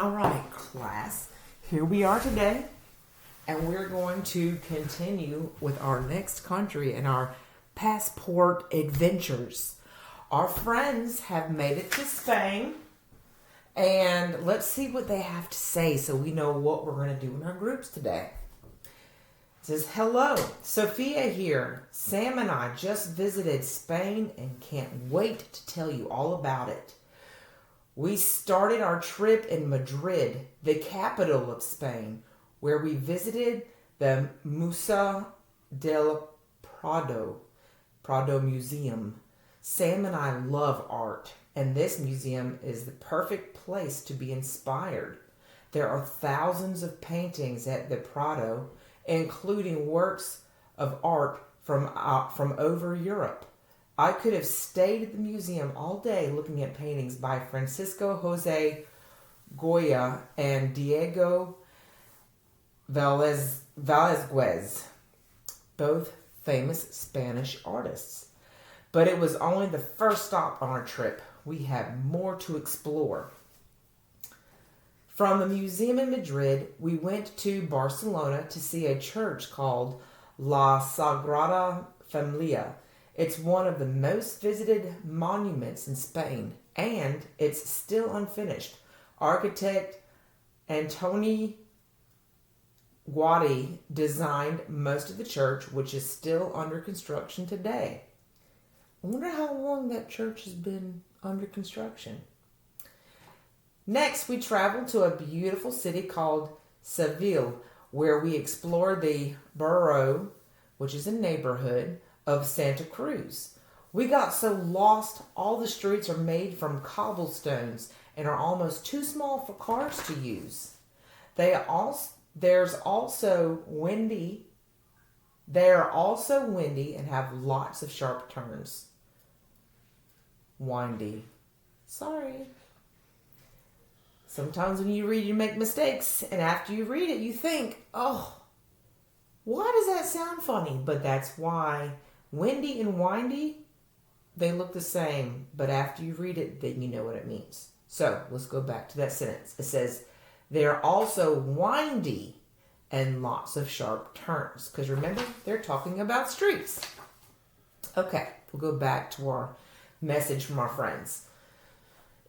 All right, class. Here we are today, and we're going to continue with our next country and our passport adventures. Our friends have made it to Spain, and let's see what they have to say so we know what we're going to do in our groups today. It says, hello, Sophia here. Sam and I just visited Spain and can't wait to tell you all about it. We started our trip in Madrid, the capital of Spain, where we visited the Museo del Prado Museum. Sam and I love art, and this museum is the perfect place to be inspired. There are thousands of paintings at the Prado, including works of art from over Europe. I could have stayed at the museum all day looking at paintings by Francisco Jose Goya and Diego Velázquez, both famous Spanish artists. But it was only the first stop on our trip. We have more to explore. From the museum in Madrid, we went to Barcelona to see a church called La Sagrada Familia. It's one of the most visited monuments in Spain, and it's still unfinished. Architect Antoni Gaudí designed most of the church, which is still under construction today. I wonder how long that church has been under construction. Next, we traveled to a beautiful city called Seville, where we explored the borough, which is a neighborhood, of Santa Cruz. We got so lost, all the streets are made from cobblestones and are almost too small for cars to use. They are also windy and have lots of sharp turns. Windy. Sorry. Sometimes when you read, you make mistakes, and after you read it, you think, oh, why does that sound funny? But that's why. Windy and windy, they look the same, but after you read it, then you know what it means. So let's go back to that sentence. It says, they're also windy and lots of sharp turns. Because remember, they're talking about streets. Okay, we'll go back to our message from our friends.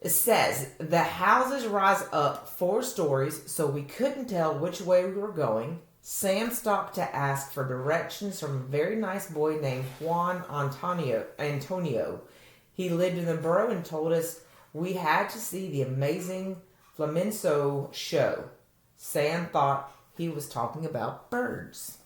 It says, the houses rise up 4 stories, so we couldn't tell which way we were going. Sam stopped to ask for directions from a very nice boy named Juan Antonio. He lived in the borough and told us we had to see the amazing flamenco show. Sam thought he was talking about birds.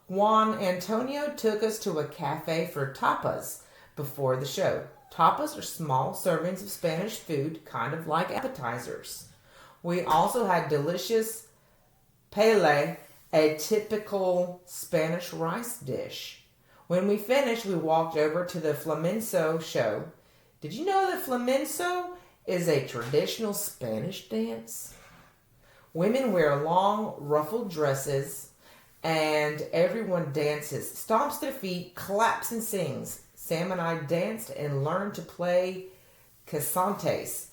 Juan Antonio took us to a cafe for tapas before the show. Tapas are small servings of Spanish food, kind of like appetizers. We also had delicious pele, a typical Spanish rice dish. When we finished, we walked over to the flamenco show. Did you know that flamenco is a traditional Spanish dance? Women wear long, ruffled dresses, and everyone dances, stomps their feet, claps, and sings. Sam and I danced and learned to play casantes.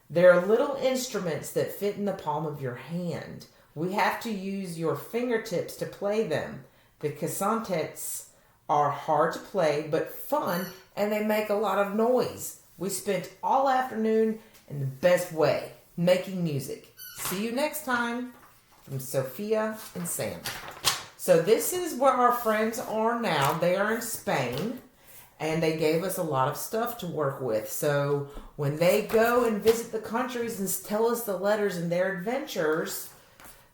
They're little instruments that fit in the palm of your hand. We have to use your fingertips to play them. The casantes are hard to play, but fun, and they make a lot of noise. We spent all afternoon in the best way, making music. See you next time. From Sophia and Sam. So this is where our friends are now. They are in Spain, and they gave us a lot of stuff to work with. So when they go and visit the countries and tell us the letters and their adventures,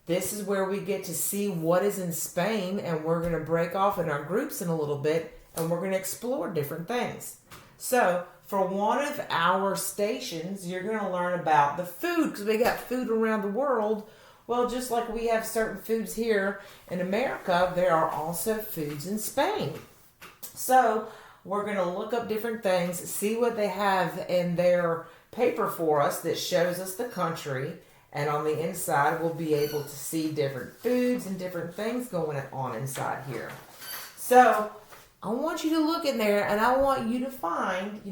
this is where we get to see what is in Spain, and we're going to break off in our groups in a little bit, and we're going to explore different things. So for one of our stations, you're going to learn about the food, because we got food around the world. Well, just like we have certain foods here in America, there are also foods in Spain. So we're going to look up different things, see what they have in their paper for us that shows us the country. And on the inside, we'll be able to see different foods and different things going on inside here. So I want you to look in there, and I want you to find,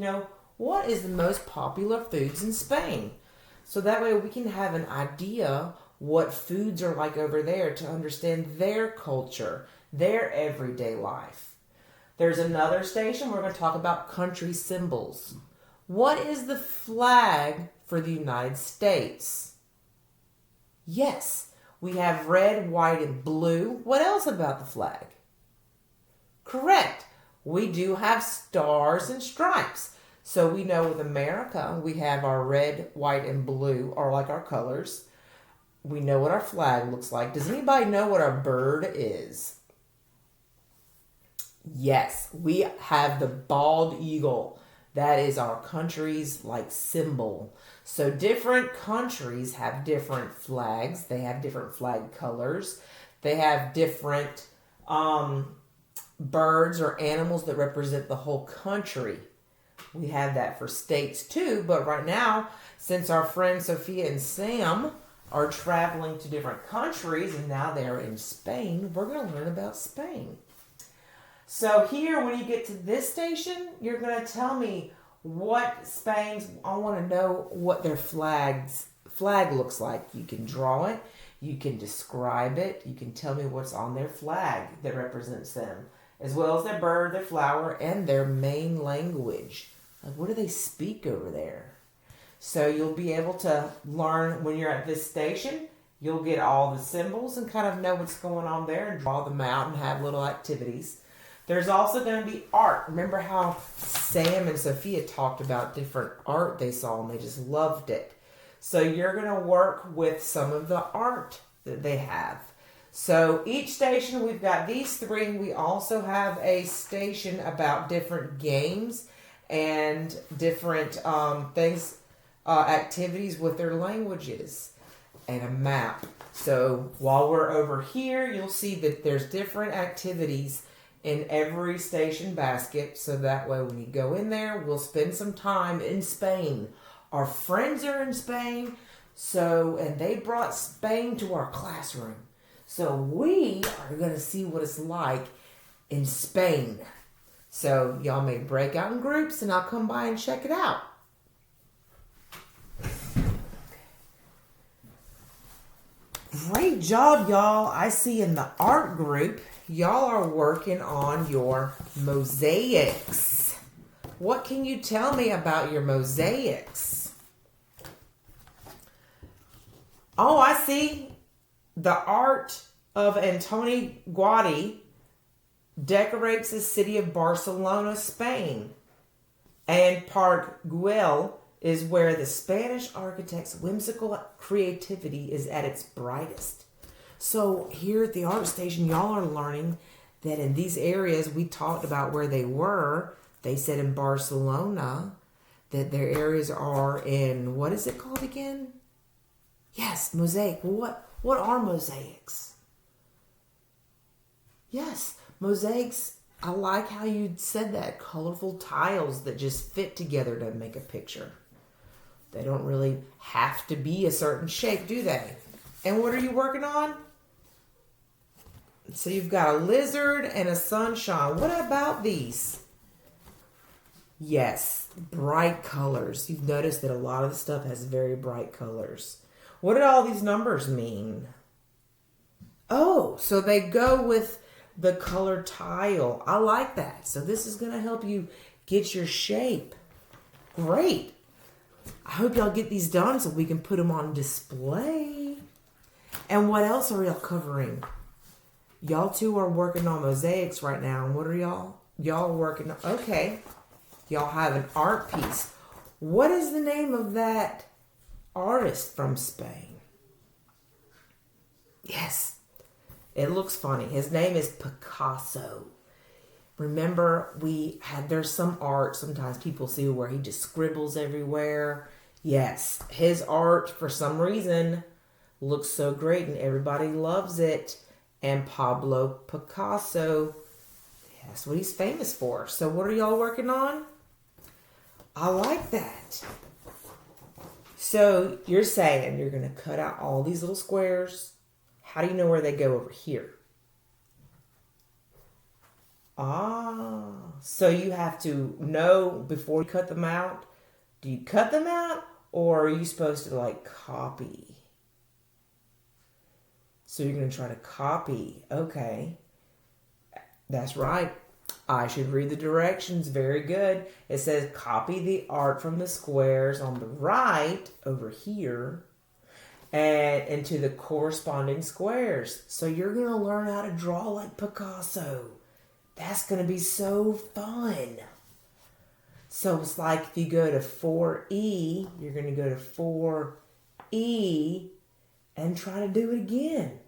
what is the most popular foods in Spain. So that way we can have an idea what foods are like over there to understand their culture, their everyday life. There's another station we're going to talk about country symbols. What is the flag for the United States? Yes, we have red, white, and blue. What else about the flag? Correct. We do have stars and stripes. So we know with America, we have our red, white, and blue are like our colors. We know what our flag looks like. Does anybody know what our bird is? Yes, we have the bald eagle. That is our country's symbol. So different countries have different flags. They have different flag colors. They have different birds or animals that represent the whole country. We have that for states too, but right now, since our friends Sophia and Sam are traveling to different countries and now they're in Spain, we're going to learn about Spain. So here, when you get to this station, you're going to tell me what Spain's, I want to know what their flag looks like. You can draw it, you can describe it, you can tell me what's on their flag that represents them, as well as their bird, their flower, and their main language. Like, what do they speak over there? So you'll be able to learn when you're at this station. You'll get all the symbols and kind of know what's going on there and draw them out and have little activities. There's also going to be art. Remember how Sam and Sophia talked about different art they saw and they just loved it. So you're going to work with some of the art that they have. So each station, we've got these three. We also have a station about different games and different things, activities with their languages, and a map. So while we're over here, you'll see that there's different activities in every station basket. So that way when you go in there, we'll spend some time in Spain. Our friends are in Spain, and they brought Spain to our classroom. So we are going to see what it's like in Spain. So y'all may break out in groups and I'll come by and check it out. Great job, y'all. I see in the art group, y'all are working on your mosaics. What can you tell me about your mosaics? Oh, I see. The art of Antoni Gaudí decorates the city of Barcelona, Spain. And Park Güell is where the Spanish architect's whimsical creativity is at its brightest. So here at the art station, y'all are learning that in these areas, we talked about where they were. They said in Barcelona that their areas are in, what is it called again? Yes, mosaic. What are mosaics? Yes, mosaics. I like how you said that. Colorful tiles that just fit together to make a picture. They don't really have to be a certain shape, do they? And what are you working on? So you've got a lizard and a sunshine. What about these? Yes, bright colors. You've noticed that a lot of the stuff has very bright colors. What do all these numbers mean? Oh, so they go with the color tile. I like that. So this is going to help you get your shape. Great. I hope y'all get these done so we can put them on display. And what else are y'all covering? Y'all two are working on mosaics right now. And what are y'all? Y'all are working on, okay. Y'all have an art piece. What is the name of that artist from Spain? Yes. It looks funny. His name is Picasso. Remember, there's some art, sometimes people see where he just scribbles everywhere. Yes, his art, for some reason, looks so great and everybody loves it. And Pablo Picasso, that's what he's famous for. So what are y'all working on? I like that. So you're saying you're going to cut out all these little squares. How do you know where they go over here? So you have to know before you cut them out. Do you cut them out Or are you supposed to like copy? So you're going to try to copy. Okay. That's right. I should read the directions. Very good. It says copy the art from the squares on the right over here and into the corresponding squares. So you're going to learn how to draw like Picasso. That's going to be so fun. So it's like if you go to 4E, you're going to go to 4E and try to do it again.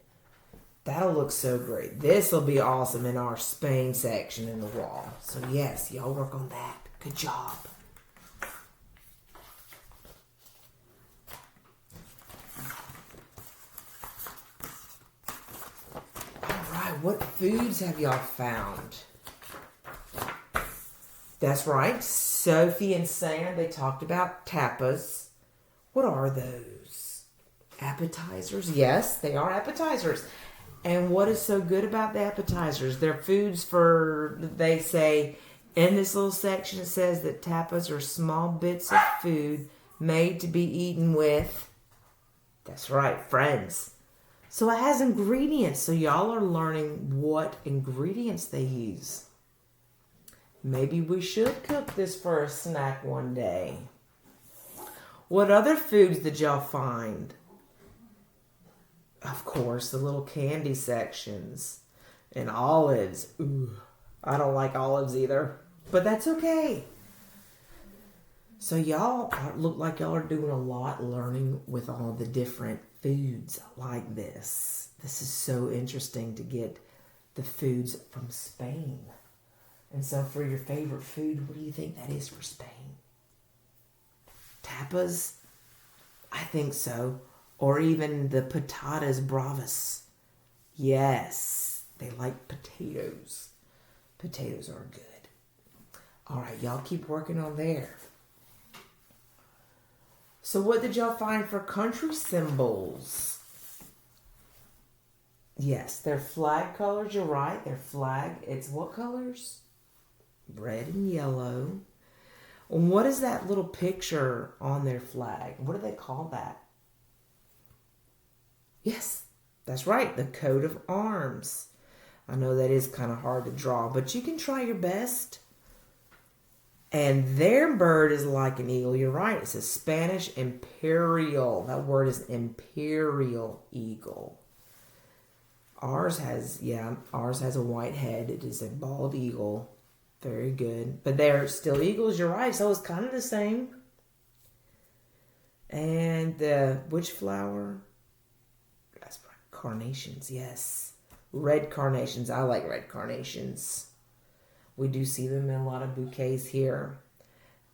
That'll look so great. This will be awesome in our Spain section in the wall. So yes, y'all work on that. Good job. All right, what foods have y'all found? That's right. Sophie and Sam, they talked about tapas. What are those? Appetizers? Yes, they are appetizers. And what is so good about the appetizers? They're foods for, they say, in this little section it says that tapas are small bits of food made to be eaten with, that's right, friends. So it has ingredients. So y'all are learning what ingredients they use. Maybe we should cook this for a snack one day. What other foods did y'all find? Of course, the little candy sections and olives. Ooh, I don't like olives either, but that's okay. So y'all look like y'all are doing a lot learning with all the different foods like this. This is so interesting to get the foods from Spain. And so for your favorite food, what do you think that is for Spain? Tapas? I think so. Or even the patatas bravas. Yes, they like potatoes. Potatoes are good. All right, y'all keep working on there. So what did y'all find for country symbols? Yes, they're flag colors. You're right. They're flag. It's what colors? Red and yellow. And what is that little picture on their flag? What do they call that? Yes, that's right. The coat of arms. I know that is kind of hard to draw, but you can try your best. And their bird is like an eagle. You're right. It's a Spanish imperial. That word is imperial eagle. Ours has a white head. It is a bald eagle. Very good. But they're still eagles. You're right. So it's kind of the same. And which flower? That's right. Carnations. Yes. Red carnations. I like red carnations. We do see them in a lot of bouquets here.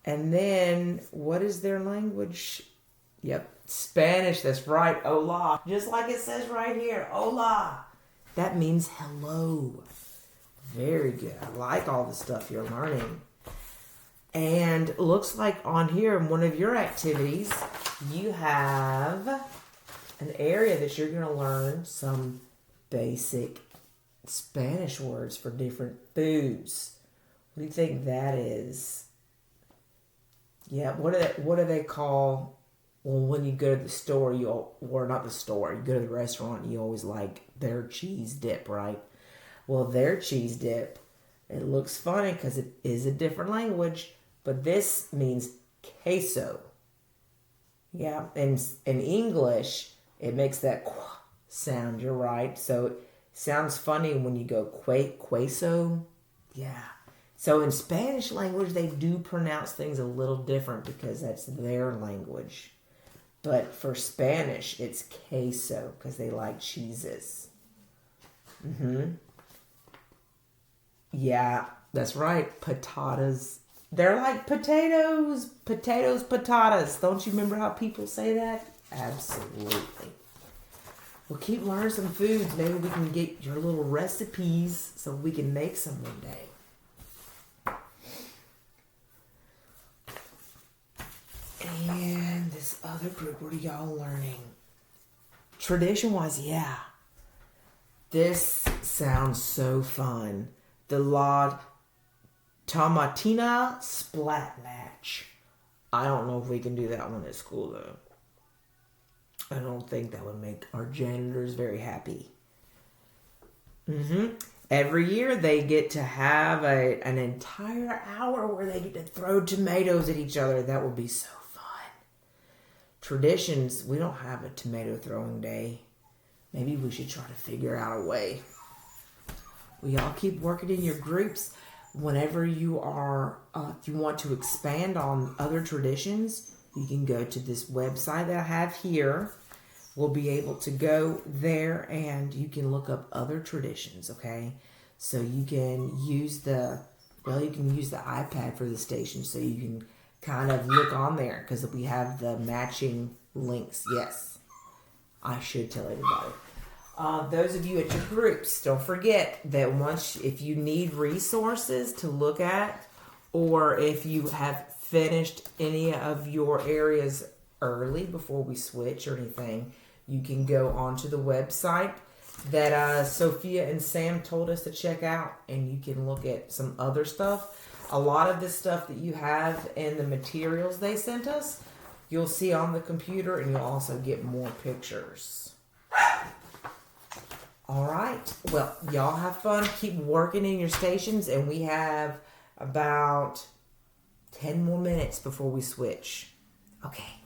And then, what is their language? Yep, Spanish. That's right. Hola. Just like it says right here. Hola. That means hello. Very good. I like all the stuff you're learning. And looks like on here in one of your activities, you have an area that you're going to learn some basic Spanish words for different foods. What do you think that is? Yeah, what do they call? Well, when you go to the store, you go to the restaurant, you always like their cheese dip, right? Well, their cheese dip, it looks funny because it is a different language, but this means queso. Yeah, and in English, it makes that sound. You're right. So it sounds funny when you go queso. Yeah. So in Spanish language, they do pronounce things a little different because that's their language. But for Spanish, it's queso because they like cheeses. Yeah, that's right. Patatas. They're like potatoes. Potatoes, patatas. Don't you remember how people say that? Absolutely. We'll keep learning some foods. Maybe we can get your little recipes so we can make some one day. And this other group, what are y'all learning? Tradition-wise, yeah. This sounds so fun. The La Tomatina Splat Match. I don't know if we can do that one at school, though. I don't think that would make our janitors very happy. Every year they get to have an entire hour where they get to throw tomatoes at each other. That would be so fun. Traditions, we don't have a tomato throwing day. Maybe we should try to figure out a way. We all keep working in your groups. Whenever you are, if you want to expand on other traditions, you can go to this website that I have here. We'll be able to go there and you can look up other traditions, okay? So you can use the iPad for the station so you can kind of look on there because we have the matching links. Yes, I should tell everybody. Those of you at your groups, don't forget that if you need resources to look at, or if you have finished any of your areas early before we switch or anything, you can go onto the website that Sophia and Sam told us to check out, and you can look at some other stuff. A lot of the stuff that you have in the materials they sent us, you'll see on the computer, and you'll also get more pictures. All right. Well, y'all have fun. Keep working in your stations, and we have about 10 more minutes before we switch. Okay.